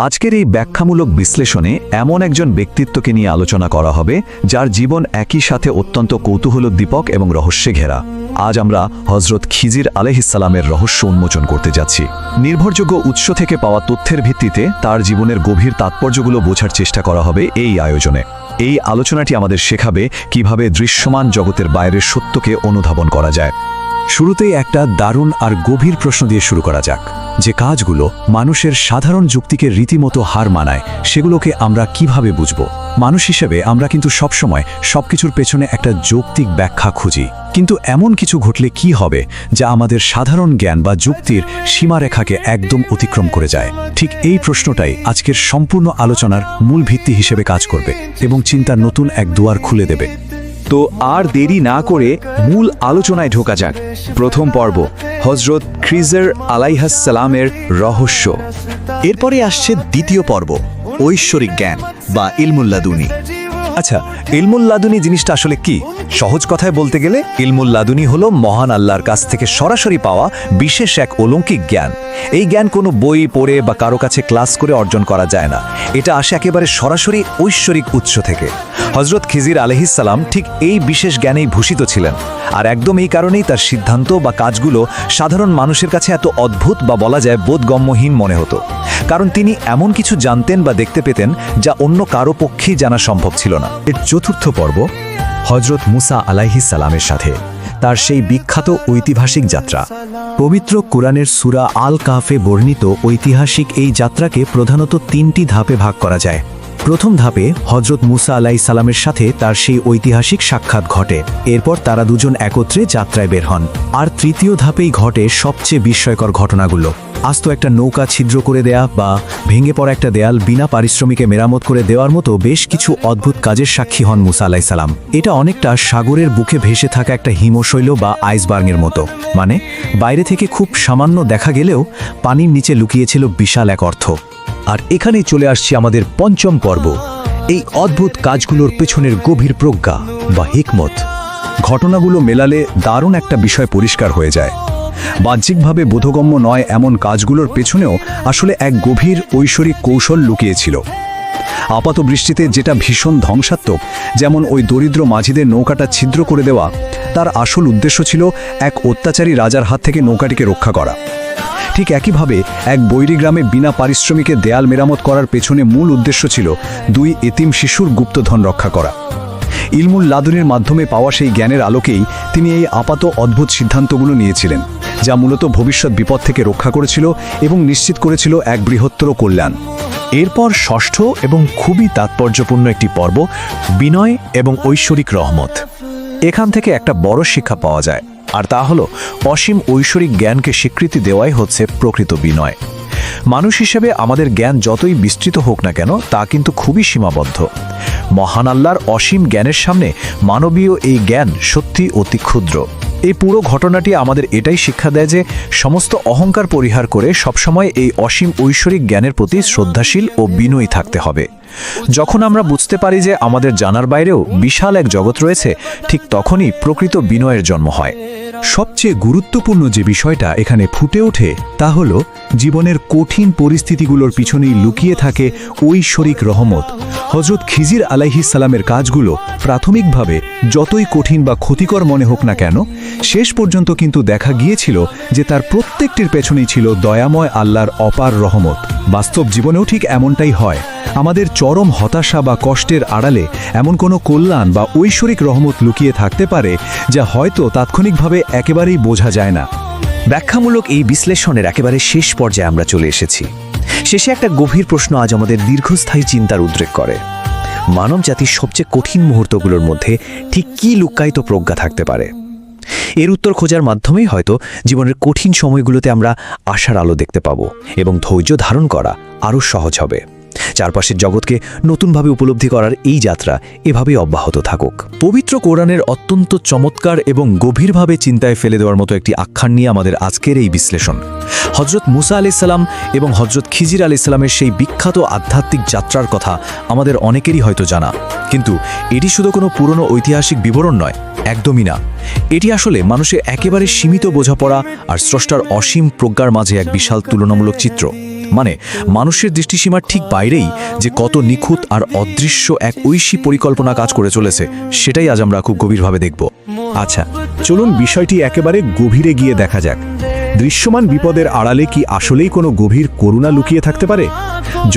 আজকের এই ব্যাখ্যামূলক বিশ্লেষণে এমন একজন ব্যক্তিত্বকে নিয়ে আলোচনা করা হবে যার জীবন একই সাথে অত্যন্ত কৌতূহলোদ্দীপক এবং রহস্যে ঘেরা। আজ আমরা হযরত খিজির আলাইহিসসালামের রহস্য উন্মোচন করতে যাচ্ছি। নির্ভরযোগ্য উৎস থেকে পাওয়া তথ্যের ভিত্তিতে তার জীবনের গভীর তাৎপর্যগুলো বোঝার চেষ্টা করা হবে এই আয়োজনে। এই আলোচনাটি আমাদের শেখাবে কিভাবে দৃশ্যমান জগতের বাইরের সত্যকে অনুধাবন করা যায়। শুরুতেই একটা দারুণ আর গভীর প্রশ্ন দিয়ে শুরু করা যাক, যে কাজগুলো মানুষের সাধারণ যুক্তিকে রীতিমতো হার মানায় সেগুলোকে আমরা কিভাবে বুঝব? মানুষ হিসেবে আমরা কিন্তু সবসময় সবকিছুর পেছনে একটা যৌক্তিক ব্যাখ্যা খুঁজি, কিন্তু এমন কিছু ঘটলে কি হবে যা আমাদের সাধারণ জ্ঞান বা যুক্তির সীমারেখাকে একদম অতিক্রম করে যায়? ঠিক এই প্রশ্নটাই আজকের সম্পূর্ণ আলোচনার মূল ভিত্তি হিসেবে কাজ করবে এবং চিন্তার নতুন এক দুয়ার খুলে দেবে। তো আর দেরি না করে মূল আলোচনায় ঢোকা যাক। প্রথম পর্ব, হযরত খিজির আলাইহিসসালামের রহস্য। এরপরে আসছে দ্বিতীয় পর্ব, ঐশ্বরিক জ্ঞান বা ইলমুল লাদুনী। আচ্ছা, ইলমুল লাদুনী জিনিসটা আসলে কি? সহজ কথায় বলতে গেলে ইলমুল লাদুনী হলো মহান আল্লাহর কাছ থেকে সরাসরি পাওয়া বিশেষ এক অলৌকিক জ্ঞান। এই জ্ঞান কোনো বই পড়ে বা কারো কাছে ক্লাস করে অর্জন করা যায় না, এটা আসে একেবারে সরাসরি ঐশ্বরিক উৎস থেকে। হযরত খিজির আলাইহিসসালাম ঠিক এই বিশেষ জ্ঞানেই ভূষিত ছিলেন, আর একদম এই কারণেই তার সিদ্ধান্ত বা কাজগুলো সাধারণ মানুষের কাছে এত অদ্ভুত বা বলা যায় বোধগম্যহীন মনে হতো, কারণ তিনি এমন কিছু জানতেন বা দেখতে পেতেন যা অন্য কারো পক্ষেই জানা সম্ভব ছিল না। এর চতুর্থ পর্ব, হযরত মুসা আলাইহিসসালামের সাথে তার সেই বিখ্যাত ঐতিহাসিক যাত্রা। পবিত্র কোরআনের সূরা আল কাহফে বর্ণিত ঐতিহাসিক এই যাত্রাকে প্রধানত তিনটি ধাপে ভাগ করা যায়। প্রথম ধাপে হযরত মুসা আলাইহিসসালামের সাথে তার সেই ঐতিহাসিক সাক্ষাৎ ঘটে, এরপর তারা দুজন একত্রে যাত্রায় বের হন। আর তৃতীয় ধাপেই ঘটে সবচেয়ে বিস্ময়কর ঘটনাগুলো। আস্ত একটা নৌকা ছিদ্র করে দেয়া বা ভেঙে পড়া একটা দেয়াল বিনা পারিশ্রমিকে মেরামত করে দেওয়ার মতো বেশ কিছু অদ্ভুত কাজের সাক্ষী হন মুসা আলাইহিসসালাম। এটা অনেকটা সাগরের বুকে ভেসে থাকা একটা হিমশৈল বা আইসবার্গের মতো, মানে বাইরে থেকে খুব সামান্য দেখা গেলেও পানির নিচে লুকিয়েছিল বিশাল এক অর্থ। আর এখানেই চলে আসছে আমাদের পঞ্চম পর্ব, এই অদ্ভুত কাজগুলোর পেছনের গভীর প্রজ্ঞা বা হিকমত। ঘটনাগুলো মেলালে দারুণ একটা বিষয় পরিষ্কার হয়ে যায়। বাহ্যিকভাবে বোধগম্য নয় এমন কাজগুলোর পেছনেও আসলে এক গভীর ঐশ্বরিক কৌশল লুকিয়েছিল। আপাত দৃষ্টিতে যেটা ভীষণ ধ্বংসাত্মক, যেমন ওই দরিদ্র মাঝিদের নৌকাটা ছিদ্র করে দেওয়া, তার আসল উদ্দেশ্য ছিল এক অত্যাচারী রাজার হাত থেকে নৌকাটিকে রক্ষা করা। ঠিক একইভাবে এক বৈরী গ্রামে বিনা পারিশ্রমিকে দেয়াল মেরামত করার পেছনে মূল উদ্দেশ্য ছিল দুই এতিম শিশুর গুপ্তধন রক্ষা করা। ইলমুল লাদুনীর মাধ্যমে পাওয়া সেই জ্ঞানের আলোকেই তিনি এই আপাত অদ্ভুত সিদ্ধান্তগুলো নিয়েছিলেন, যা মূলত ভবিষ্যৎ বিপদ থেকে রক্ষা করেছিল এবং নিশ্চিত করেছিল এক বৃহত্তর কল্যাণ। এরপর ষষ্ঠ এবং খুবই তাৎপর্যপূর্ণ একটি পর্ব, বিনয় এবং ঐশ্বরিক রহমত। এখান থেকে একটা বড় শিক্ষা পাওয়া যায়, আর তা হলো অসীম ঐশ্বরিক জ্ঞানকে স্বীকৃতি দেওয়াই হচ্ছে প্রকৃত বিনয়। মানুষ হিসেবে আমাদের জ্ঞান যতই বিস্তৃত হোক না কেন, তা কিন্তু খুবই সীমাবদ্ধ। মহান আল্লাহর অসীম জ্ঞানের সামনে মানবীয় এই জ্ঞান সত্যি অতি ক্ষুদ্র। এই পুরো ঘটনাটি আমাদের এটাই শিক্ষা দেয় যে সমস্ত অহংকার পরিহার করে সবসময় এই অসীম ঐশ্বরিক জ্ঞানের প্রতি শ্রদ্ধাশীল ও বিনয়ী থাকতে হবে। যখন আমরা বুঝতে পারি যে আমাদের জানার বাইরেও বিশাল এক জগৎ রয়েছে, ঠিক তখনই প্রকৃত বিনয়ের জন্ম হয়। সবচেয়ে গুরুত্বপূর্ণ যে বিষয়টা এখানে ফুটে ওঠে তা হল জীবনের কঠিন পরিস্থিতিগুলোর পিছনেই লুকিয়ে থাকে ঐশ্বরিক রহমত। হযরত খিজির আলাইহিসসালামের কাজগুলো প্রাথমিকভাবে যতই কঠিন বা ক্ষতিকর মনে হোক না কেন, শেষ পর্যন্ত কিন্তু দেখা গিয়েছিল যে তার প্রত্যেকটির পেছনেই ছিল দয়াময় আল্লাহর অপার রহমত। বাস্তব জীবনেও ঠিক এমনটাই হয়। আমাদের চরম হতাশা বা কষ্টের আড়ালে এমন কোনো কল্যাণ বা ঐশ্বরিক রহমত লুকিয়ে থাকতে পারে যা হয়তো তাৎক্ষণিকভাবে একেবারেই বোঝা যায় না। ব্যাখ্যামূলক এই বিশ্লেষণের একেবারে শেষ পর্যায়ে আমরা চলে এসেছি। শেষে একটা গভীর প্রশ্ন আজ আমাদের দীর্ঘস্থায়ী চিন্তার উদ্রেক করে। মানব জাতির সবচেয়ে কঠিন মুহূর্তগুলোর মধ্যে ঠিক কী লুক্কায়িত প্রজ্ঞা থাকতে পারে? এর উত্তর খোঁজার মাধ্যমেই হয়তো জীবনের কঠিন সময়গুলোতে আমরা আশার আলো দেখতে পাব এবং ধৈর্য ধারণ করা আরও সহজ হবে। চারপাশের জগৎকে নতুনভাবে উপলব্ধি করার এই যাত্রা এভাবেই অব্যাহত থাকুক। পবিত্র কোরআনের অত্যন্ত চমৎকার এবং গভীরভাবে চিন্তায় ফেলে দেওয়ার মতো একটি আখ্যান নিয়ে আমাদের আজকের এই বিশ্লেষণ। হযরত মুসা আলাইহিসসালাম এবং হযরত খিজির আলাইহিসসালামের সেই বিখ্যাত আধ্যাত্মিক যাত্রার কথা আমাদের অনেকেরই হয়তো জানা, কিন্তু এটি শুধু কোনো পুরনো ঐতিহাসিক বিবরণ নয়, একদমই না। এটি আসলে মানুষের একেবারে সীমিত বোঝাপড়া আর স্রষ্টার অসীম প্রজ্ঞার মাঝে এক বিশাল তুলনামূলক চিত্র। মানে মানুষের দৃষ্টিসীমার ঠিক বাইরেই যে কত নিখুঁত আর অদৃশ্য এক ঐশী পরিকল্পনা কাজ করে চলেছে, সেটাই আজ আমরা খুব গভীরভাবে দেখব। আচ্ছা, চলুন বিষয়টি একেবারে গভীরে গিয়ে দেখা যাক। দৃশ্যমান বিপদের আড়ালে কি আসলেই কোনো গভীর করুণা লুকিয়ে থাকতে পারে?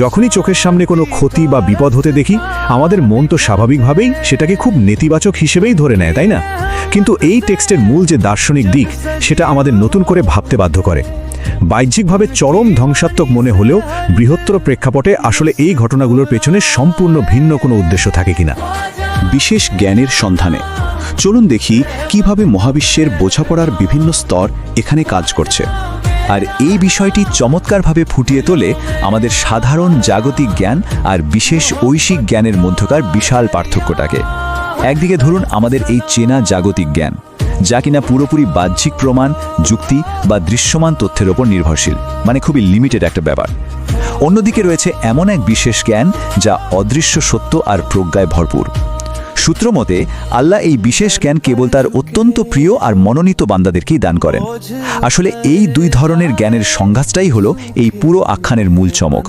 যখনই চোখের সামনে কোনো ক্ষতি বা বিপদ হতে দেখি, আমাদের মন তো স্বাভাবিকভাবেই সেটাকে খুব নেতিবাচক হিসেবেই ধরে নেয়, তাই না? কিন্তু এই টেক্সটের মূল যে দার্শনিক দিক, সেটা আমাদের নতুন করে ভাবতে বাধ্য করে। বাহ্যিকভাবে চরম ধ্বংসাত্মক মনে হলেও বৃহত্তর প্রেক্ষাপটে আসলে এই ঘটনাগুলোর পেছনে সম্পূর্ণ ভিন্ন কোনো উদ্দেশ্য থাকে কিনা। বিশেষ জ্ঞানের সন্ধানে চলুন দেখি কিভাবে মহাবিশ্বের বোঝাপড়ার বিভিন্ন স্তর এখানে কাজ করছে। আর এই বিষয়টি চমৎকারভাবে ফুটিয়ে তোলে আমাদের সাধারণ জাগতিক জ্ঞান আর বিশেষ ঐশিক জ্ঞানের মধ্যকার বিশাল পার্থক্যটাকে। একদিকে ধরুন আমাদের এই চেনা জাগতিক জ্ঞান, যা কিনা পুরোপুরি বাহ্যিক প্রমাণ, যুক্তি বা দৃশ্যমান তথ্যের ওপর নির্ভরশীল, মানে খুবই লিমিটেড একটা ব্যাপার। অন্যদিকে রয়েছে এমন এক বিশেষ জ্ঞান যা অদৃশ্য সত্য আর প্রজ্ঞায় ভরপুর। সূত্র মতে আল্লাহ এই বিশেষ জ্ঞান কেবল তার অত্যন্ত প্রিয় আর মনোনীত বান্দাদেরকেই দান করেন। আসলে এই দুই ধরনের জ্ঞানের সংঘাতটাই হলো এই পুরো আখ্যানের মূল চমক।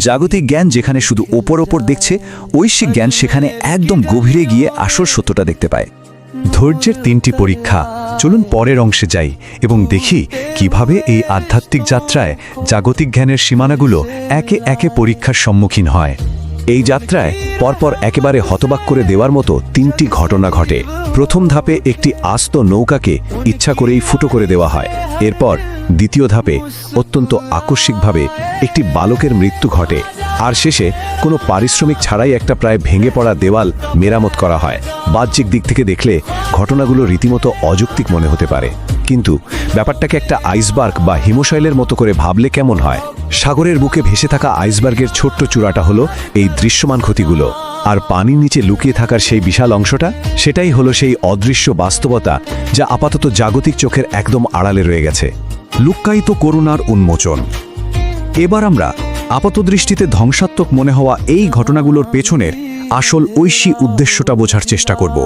জাগতিক জ্ঞান যেখানে শুধু ওপর ওপর দেখছে, ঐশিক জ্ঞান সেখানে একদম গভীরে গিয়ে আসল সত্যটা দেখতে পায়। ধৈর্যের 3টি পরীক্ষা। চলুন পরের অংশে যাই এবং দেখি কিভাবে এই আধ্যাত্মিক যাত্রায় জাগতিক জ্ঞানের সীমানাগুলো একে একে পরীক্ষার সম্মুখীন হয়। এই যাত্রায় পরপর একেবারে হতবাক করে দেওয়ার মতো 3টি ঘটনা ঘটে। প্রথম ধাপে একটি আস্ত নৌকাকে ইচ্ছা করেই ফুটো করে দেওয়া হয়। এরপর দ্বিতীয় ধাপে অত্যন্ত আকস্মিকভাবে একটি বালকের মৃত্যু ঘটে। আর শেষে কোনো পারিশ্রমিক ছাড়াই একটা প্রায় ভেঙে পড়া দেওয়াল মেরামত করা হয়। বাহ্যিক দিক থেকে দেখলে ঘটনাগুলো রীতিমতো অযৌক্তিক মনে হতে পারে, কিন্তু ব্যাপারটাকে একটা আইসবার্গ বা হিমশৈলের মতো করে ভাবলে কেমন হয়? সাগরের বুকে ভেসে থাকা আইসবার্গের ছোট্ট চূড়াটা হলো এই দৃশ্যমান ক্ষতিগুলো, আর পানির নিচে লুকিয়ে থাকার সেই বিশাল অংশটা, সেটাই হলো সেই অদৃশ্য বাস্তবতা যা আপাতত জাগতিক চোখের একদম আড়ালে রয়ে গেছে। লুক্কায়িত করুণার উন্মোচন। এবার আমরা আপাতদৃষ্টিতে ধ্বংসাত্মক মনে হওয়া এই ঘটনাগুলোর পেছনের আসল ঐশী উদ্দেশ্যটা বোঝার চেষ্টা করব।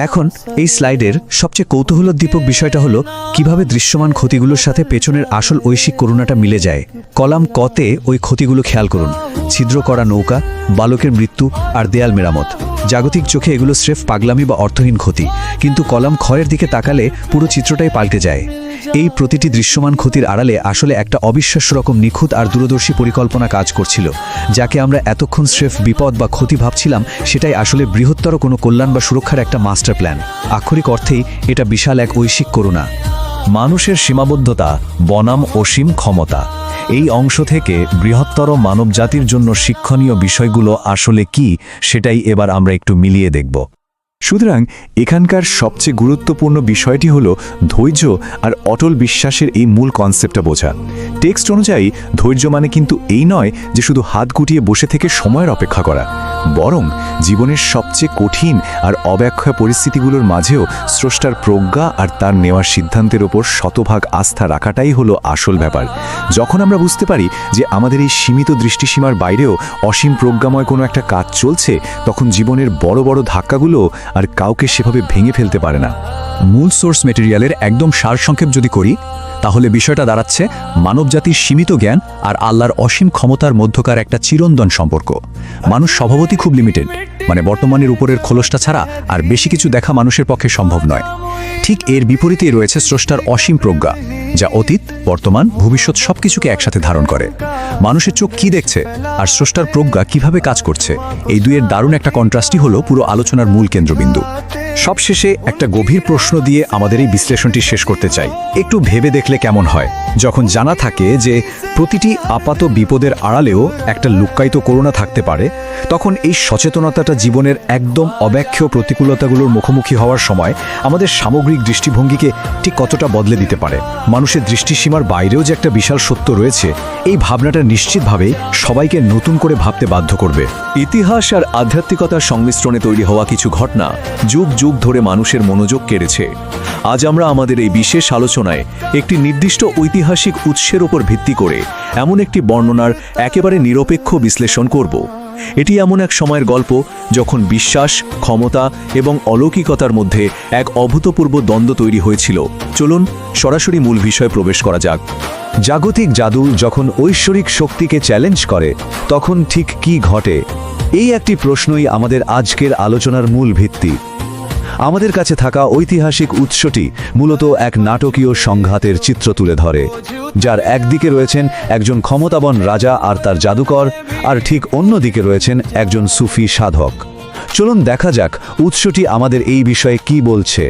এখন এই স্লাইডের সবচেয়ে কৌতূহলোদ্দীপক বিষয়টা হলো কিভাবে দৃশ্যমান ক্ষতিগুলোর সাথে পেছনের আসল ঐশিক করুণাটা মিলে যায়। কলাম কতে ওই ক্ষতিগুলো খেয়াল করুন। ছিদ্র করা নৌকা, বালকের মৃত্যু আর দেয়াল মেরামত। জাগতিক চোখে এগুলো স্রেফ পাগলামি বা অর্থহীন ক্ষতি, কিন্তু কলাম খয়ের দিকে তাকালে পুরো চিত্রটাই পাল্টে যায়। এই প্রতিটি দৃশ্যমান ক্ষতির আড়ালে আসলে একটা অবিশ্বাস্য রকম নিখুঁত আর দূরদর্শী পরিকল্পনা কাজ করছিল। যাকে আমরা এতক্ষণ স্রেফ বিপদ বা ক্ষতি ভাবছিলাম, সেটাই আসলে বৃহত্তর কোনো কল্যাণ বা সুরক্ষার একটা মাস্টার প্ল্যান। আক্ষরিক অর্থেই এটা বিশাল এক ঐশিক করুণা। মানুষের সীমাবদ্ধতা বনাম অসীম ক্ষমতা, এই অংশ থেকে বৃহত্তর মানবজাতির জন্য শিক্ষণীয় বিষয়গুলো আসলে কি, সেটাই এবার আমরা একটু মিলিয়ে দেখব। সুতরাং এখানকার সবচেয়ে গুরুত্বপূর্ণ বিষয়টি হলো ধৈর্য আর অটল বিশ্বাসের এই মূল কনসেপ্টটা বোঝা। টেক্সট অনুযায়ী ধৈর্য মানে কিন্তু এই নয় যে শুধু হাত গুটিয়ে বসে থেকে সময়ের অপেক্ষা করা, বরং জীবনের সবচেয়ে কঠিন আর অব্যাখ্যা পরিস্থিতিগুলোর মাঝেও স্রষ্টার প্রজ্ঞা আর তার নেওয়ার সিদ্ধান্তের ওপর শতভাগ আস্থা রাখাটাই হলো আসল ব্যাপার। যখন আমরা বুঝতে পারি যে আমাদের এই সীমিত দৃষ্টিসীমার বাইরেও অসীম প্রজ্ঞাময় কোনো একটা কাজ চলছে, তখন জীবনের বড় বড় ধাক্কাগুলো আর কাউকে সেভাবে ভেঙে ফেলতে পারে না। মূল সোর্স মেটেরিয়ালের একদম সারসংক্ষেপ যদি করি, তাহলে বিষয়টা দাঁড়াচ্ছে মানবজাতির সীমিত জ্ঞান আর আল্লাহর অসীম ক্ষমতার মধ্যকার একটা চিরন্তন সম্পর্ক। মানুষ স্বভাবতই খুব লিমিটেড, মানে বর্তমানের উপরের খোলসটা ছাড়া আর বেশি কিছু দেখা মানুষের পক্ষে সম্ভব নয়। ঠিক এর বিপরীতেই রয়েছে স্রষ্টার অসীম প্রজ্ঞা, যা অতীত, বর্তমান, ভবিষ্যৎ সবকিছুকে একসাথে ধারণ করে। মানুষের চোখ কি দেখছে আর স্রষ্টার প্রজ্ঞা কিভাবে কাজ করছে, এই দুইয়ের দারুণ একটা কন্ট্রাস্টই হলো পুরো আলোচনার মূল কেন্দ্রবিন্দু। সবশেষে একটা গভীর প্রশ্ন দিয়ে আমাদের এই বিশ্লেষণটি শেষ করতে চাই। একটু ভেবে দেখলে কেমন হয়, যখন জানা থাকে যে প্রতিটি আপাত বিপদের আড়ালেও একটা লুক্কায়িত করুণা থাকতে পারে, তখন এই সচেতনতাটা জীবনের একদম অব্যাখ্য প্রতিকূলতাগুলোর মুখোমুখি হওয়ার সময় আমাদের সামগ্রিক দৃষ্টিভঙ্গিকে ঠিক কতটা বদলে দিতে পারে। মানুষের দৃষ্টিসীমার বাইরেও যে একটা বিশাল সত্য রয়েছে, এই ভাবনাটা নিশ্চিতভাবে সবাইকে নতুন করে ভাবতে বাধ্য করবে। ইতিহাস আর আধ্যাত্মিকতার সংমিশ্রণে তৈরি হওয়া কিছু ঘটনা যুগ যুগ ধরে মানুষের মনোযোগ কেড়েছে। আজ আমরা আমাদের এই বিশেষ আলোচনায় একটি নির্দিষ্ট ঐতিহাসিক উৎসের উপর ভিত্তি করে এমন একটি বর্ণনার একেবারে নিরপেক্ষ বিশ্লেষণ করব। এটি এমন এক সময়ের গল্প যখন বিশ্বাস, ক্ষমতা এবং অলৌকিকতার মধ্যে এক অভূতপূর্ব দ্বন্দ্ব তৈরি হয়েছিল। চলুন সরাসরি মূল বিষয়ে প্রবেশ করা যাক। জাগতিক জাদু যখন ঐশ্বরিক শক্তিকে চ্যালেঞ্জ করে তখন ঠিক কি ঘটে? এই একটি প্রশ্নই আমাদের আজকের আলোচনার মূল ভিত্তি। আমাদের কাছে থাকা ঐতিহাসিক উৎসটি মূলত এক নাটকীয় সংঘাতের চিত্র তুলে ধরে, যার একদিকে রয়েছেন একজন ক্ষমতাবান রাজা আর তার জাদুকর, আর ঠিক অন্যদিকে রয়েছেন একজন সুফি সাধক। চলুন দেখা যাক উৎসটি আমাদের এই বিষয়ে কি বলছে।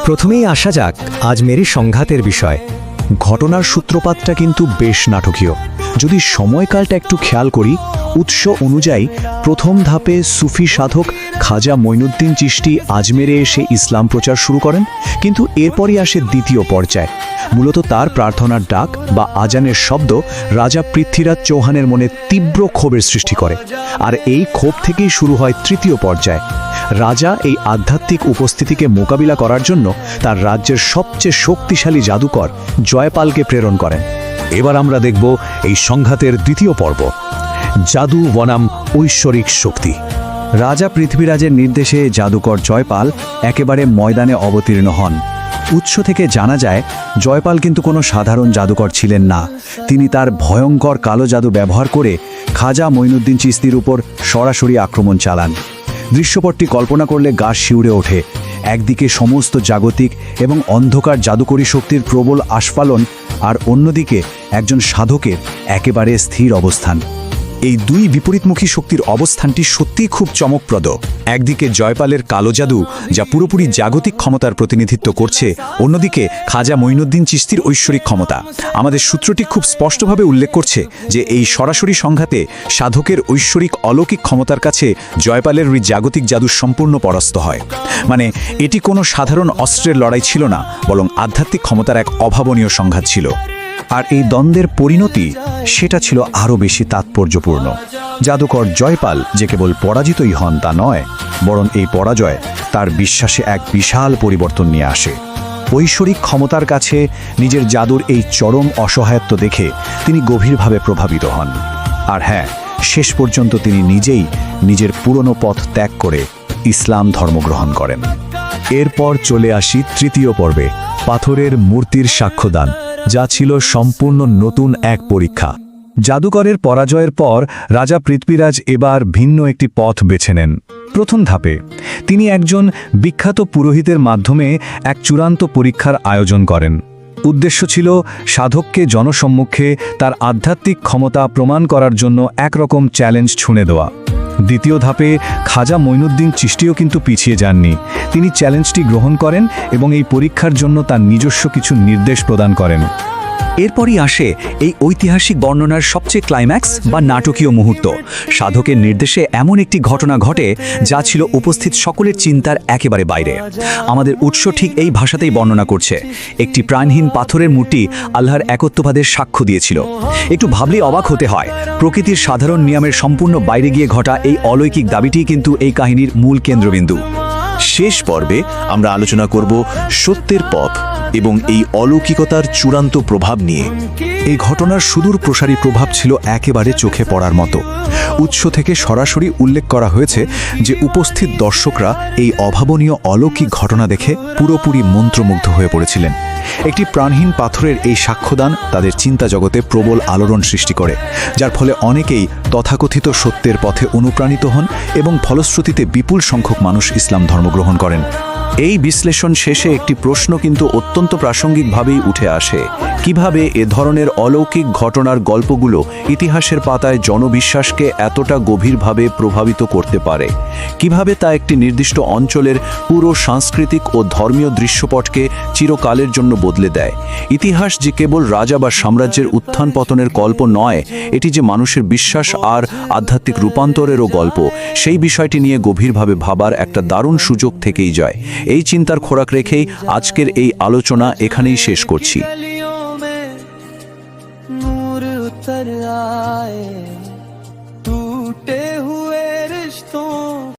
প্রথমেই আসা যাক আজমেরি সংঘাতের বিষয়। ঘটনার সূত্রপাতটা কিন্তু বেশ নাটকীয়। যদি সময়কালটা একটু খেয়াল করি, উৎস অনুযায়ী প্রথম ধাপে সুফি সাধক খাজা মঈনুদ্দিন চিশতি আজমেরে এসে ইসলাম প্রচার শুরু করেন, কিন্তু এরপরই আসে দ্বিতীয় পর্যায়। মূলত তার প্রার্থনার ডাক বা আজানের শব্দ রাজা পৃথ্বীরাজ চৌহানের মনে তীব্র ক্ষোভের সৃষ্টি করে, আর এই ক্ষোভ থেকেই শুরু হয় তৃতীয় পর্যায়। রাজা এই আধ্যাত্মিক উপস্থিতিকে মোকাবিলা করার জন্য তার রাজ্যের সবচেয়ে শক্তিশালী জাদুকর জয়পালকে প্রেরণ করেন। এবার আমরা দেখব এই সংঘাতের দ্বিতীয় পর্ব, জাদু বনাম ঐশ্বরিক শক্তি। রাজা পৃথ্বীরাজের নির্দেশে জাদুকর জয়পাল একেবারে ময়দানে অবতীর্ণ হন। উৎস থেকে জানা যায় জয়পাল কিন্তু কোনো সাধারণ জাদুকর ছিলেন না। তিনি তার ভয়ঙ্কর কালো জাদু ব্যবহার করে খাজা মঈনুদ্দিন চিশতির উপর সরাসরি আক্রমণ চালান। দৃশ্যপটটি কল্পনা করলে গা শিউরে ওঠে। একদিকে সমস্ত জাগতিক এবং অন্ধকার জাদুকরী শক্তির প্রবল আস্ফালন, আর অন্যদিকে একজন সাধকের একেবারে স্থির অবস্থান। এই দুই বিপরীতমুখী শক্তির অবস্থানটি সত্যিই খুব চমকপ্রদ। একদিকে জয়পালের কালো জাদু, যা পুরোপুরি জাগতিক ক্ষমতার প্রতিনিধিত্ব করছে, অন্যদিকে খাজা মঈনুদ্দিন চিশতির ঐশ্বরিক ক্ষমতা। আমাদের সূত্রটি খুব স্পষ্টভাবে উল্লেখ করছে যে এই সরাসরি সংঘাতে সাধকের ঐশ্বরিক অলৌকিক ক্ষমতার কাছে জয়পালের ওই জাগতিক জাদু সম্পূর্ণ পরাস্ত হয়। মানে এটি কোনো সাধারণ অস্ত্রের লড়াই ছিল না, বরং আধ্যাত্মিক ক্ষমতার এক অভাবনীয় সংঘাত ছিল। আর এই দ্বন্দ্বের পরিণতি সেটা ছিল আরও বেশি তাৎপর্যপূর্ণ। জাদুকর জয়পাল যে কেবল পরাজিতই হন তা নয়, বরং এই পরাজয় তার বিশ্বাসে এক বিশাল পরিবর্তন নিয়ে আসে। ঐশ্বরিক ক্ষমতার কাছে নিজের জাদুর এই চরম অসহায়ত্ব দেখে তিনি গভীরভাবে প্রভাবিত হন। আর হ্যাঁ, শেষ পর্যন্ত তিনি নিজেই নিজের পুরনো পথ ত্যাগ করে ইসলাম ধর্ম গ্রহণ করেন। এরপর চলে আসি তৃতীয় পর্বে, পাথরের মূর্তির সাক্ষ্যদান, যা ছিল সম্পূর্ণ নতুন এক পরীক্ষা। জাদুকরের পরাজয়ের পর রাজা পৃথ্বীরাজ এবার ভিন্ন একটি পথ বেছে নেন। প্রথম ধাপে তিনি একজন বিখ্যাত পুরোহিতের মাধ্যমে এক চূড়ান্ত পরীক্ষার আয়োজন করেন। উদ্দেশ্য ছিল সাধককে জনসম্মুখে তার আধ্যাত্মিক ক্ষমতা প্রমাণ করার জন্য একরকম চ্যালেঞ্জ ছুঁড়ে দেওয়া। দ্বিতীয় ধাপে খাজা মঈনুদ্দিন চিশতিও কিন্তু পিছিয়ে যাননি। তিনি চ্যালেঞ্জটি গ্রহণ করেন এবং এই পরীক্ষার জন্য তার নিজস্ব কিছু নির্দেশ প্রদান করেন। এরপরই আসে এই ঐতিহাসিক বর্ণনার সবচেয়ে ক্লাইম্যাক্স বা নাটকীয় মুহূর্ত। সাধকের নির্দেশে এমন একটি ঘটনা ঘটে যা ছিল উপস্থিত সকলের চিন্তার একেবারে বাইরে। আমাদের উৎস ঠিক এই ভাষাতেই বর্ণনা করছে। একটি প্রাণহীন পাথরের মূর্তি আল্লাহর একত্ববাদের সাক্ষ্য দিয়েছিল। একটু ভাবলেই অবাক হতে হয়, প্রকৃতির সাধারণ নিয়মের সম্পূর্ণ বাইরে গিয়ে ঘটা এই অলৌকিক দাবিটিই কিন্তু এই কাহিনীর মূল কেন্দ্রবিন্দু। শেষ পর্বে আমরা আলোচনা করব সত্যের পথ এবং এই অলৌকিকতার চূড়ান্ত প্রভাব নিয়ে। এই ঘটনার সুদূর প্রসারী প্রভাব ছিল একেবারে চোখে পড়ার মতো। উৎস থেকে সরাসরি উল্লেখ করা হয়েছে যে উপস্থিত দর্শকরা এই অভাবনীয় অলৌকিক ঘটনা দেখে পুরোপুরি মন্ত্রমুগ্ধ হয়ে পড়েছিলেন। একটি প্রাণহীন পাথরের এই সাক্ষ্যদান তাদের চিন্তা জগতে প্রবল আলোড়ন সৃষ্টি করে, যার ফলে অনেকেই তথাকথিত সত্যের পথে অনুপ্রাণিত হন এবং ফলশ্রুতিতে বিপুল সংখ্যক মানুষ ইসলাম ধর্ম গ্রহণ করেন। এই বিশ্লেষণ শেষে একটি প্রশ্ন কিন্তু অত্যন্ত প্রাসঙ্গিকভাবেই উঠে আসে। কিভাবে এ ধরনের অলৌকিক ঘটনার গল্পগুলো ইতিহাসের পাতায় জনবিশ্বাসকে এতটা গভীরভাবে প্রভাবিত করতে পারে? কিভাবে তা একটি নির্দিষ্ট অঞ্চলের পুরো সাংস্কৃতিক ও ধর্মীয় দৃশ্যপটকে চিরকালের জন্য বদলে দেয়? ইতিহাস যে কেবল রাজা বা সাম্রাজ্যের উত্থান পতনের গল্প নয়, এটি যে মানুষের বিশ্বাস আর আধ্যাত্মিক রূপান্তরেরও গল্প, সেই বিষয়টি নিয়ে গভীরভাবে ভাবার একটা দারুণ সুযোগ থেকেই যায়। এই চিন্তার খোরাক রেখেই আজকের এই আলোচনা এখানেই শেষ করছি।